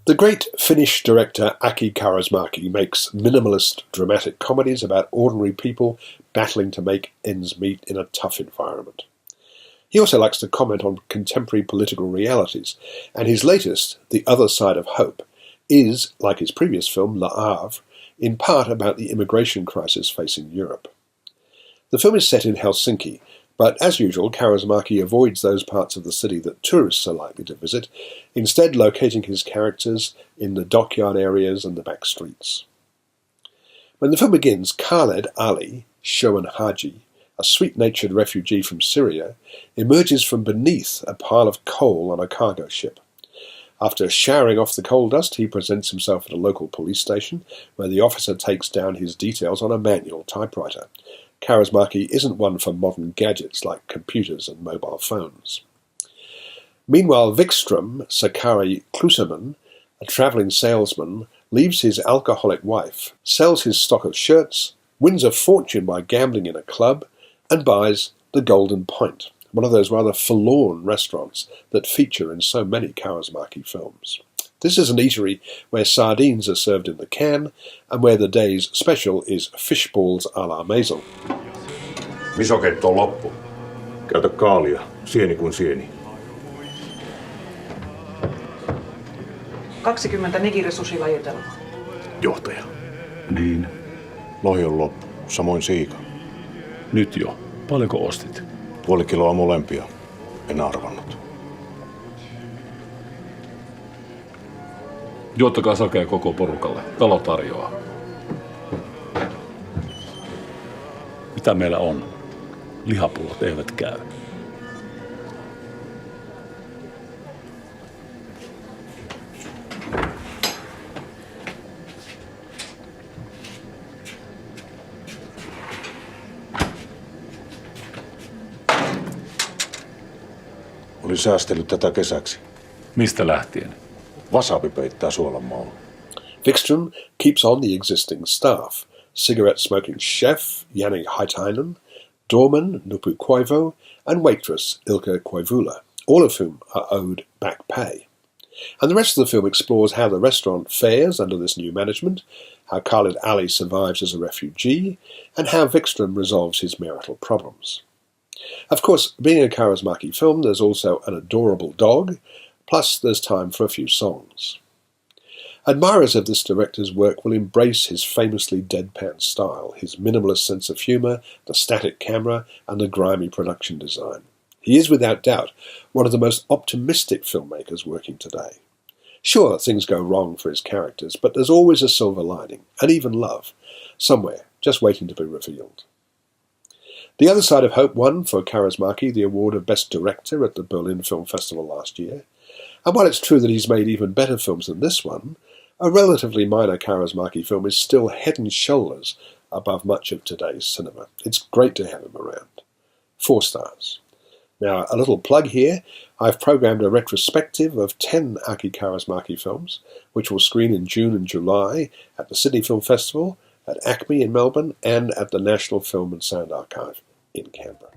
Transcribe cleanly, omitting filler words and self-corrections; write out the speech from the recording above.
The great Finnish director Aki Kaurismäki makes minimalist dramatic comedies about ordinary people battling to make ends meet in a tough environment. He also likes to comment on contemporary political realities, and his latest, The Other Side of Hope, is, like his previous film, Le Havre, in part about the immigration crisis facing Europe. The film is set in Helsinki, but as usual, Kaurismäki avoids those parts of the city that tourists are likely to visit, instead locating his characters in the dockyard areas and the back streets. When the film begins, Khaled Ali, Showan Haji, a sweet-natured refugee from Syria, emerges from beneath a pile of coal on a cargo ship. After showering off the coal dust, he presents himself at a local police station, where the officer takes down his details on a manual typewriter. Kaurismäki isn't one for modern gadgets like computers and mobile phones. Meanwhile, Wikström, Sakari Kluseman, a travelling salesman, leaves his alcoholic wife, sells his stock of shirts, wins a fortune by gambling in a club, and buys the Golden Point, one of those rather forlorn restaurants that feature in so many Kaurismäki films. This is an eatery where sardines are served in the can, and where the day's special is fish balls à la maison. Misokeitto on loppu. Käytä kaalia, sieni kuin sieni. 20 nigirisushi-lajitelmaa. Johtaja. Niin. Lohi on loppu, samoin siika. Nyt jo. Paljonko ostit? Puoli kiloa molempia. En arvannut. Juottakaa sakea koko porukalle. Talo tarjoaa. Mitä meillä on? Lihapullot eivät käy. Olin säästellyt tätä kesäksi. Mistä lähtien? Wasabi peittää suolanmaalla. Wikström keeps on the existing staff, cigarette-smoking chef Jani Haitainen, doorman Nupu Koivu, and waitress Ilkka Koivula, all of whom are owed back pay. And the rest of the film explores how the restaurant fares under this new management, how Khaled Ali survives as a refugee, and how Wikström resolves his marital problems. Of course, being a Kaurismäki film, there's also an adorable dog, plus there's time for a few songs. Admirers of this director's work will embrace his famously deadpan style, his minimalist sense of humour, the static camera, and the grimy production design. He is, without doubt, one of the most optimistic filmmakers working today. Sure, things go wrong for his characters, but there's always a silver lining, and even love, somewhere, just waiting to be revealed. The Other Side of Hope won for Kaurismäki the award of Best Director at the Berlin Film Festival last year, and while it's true that he's made even better films than this one, a relatively minor Kaurismäki film is still head and shoulders above much of today's cinema. It's great to have him around. 4 stars. Now, a little plug here. I've programmed a retrospective of 10 Aki Kaurismäki films, which will screen in June and July at the Sydney Film Festival, at ACME in Melbourne, and at the National Film and Sound Archive in Canberra.